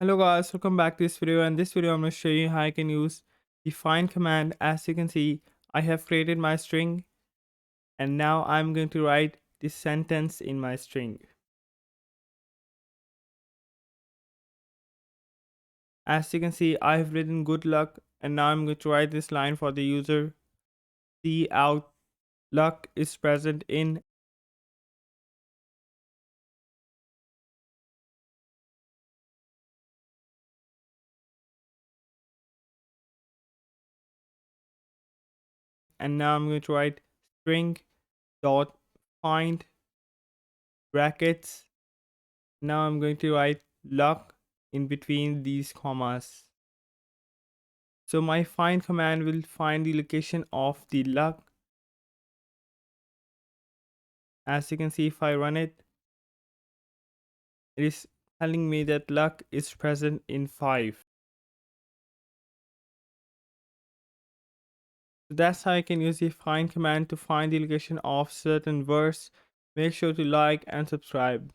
Hello guys, welcome back to this video. And this video I'm going to show you how I can use the find command. As you can see, I have created my string and now I'm going to write this sentence in my string. As you can see, I have written good luck and now I'm going to write this line for the user. See out luck is present in, and now I'm going to write string dot find brackets. Now I'm going to write luck in between these commas. So my find command will find the location of the luck. As you can see, if I run it, it is telling me that luck is present in 5. So that's how I can use the find command to find the location of certain words. Make sure to like and subscribe.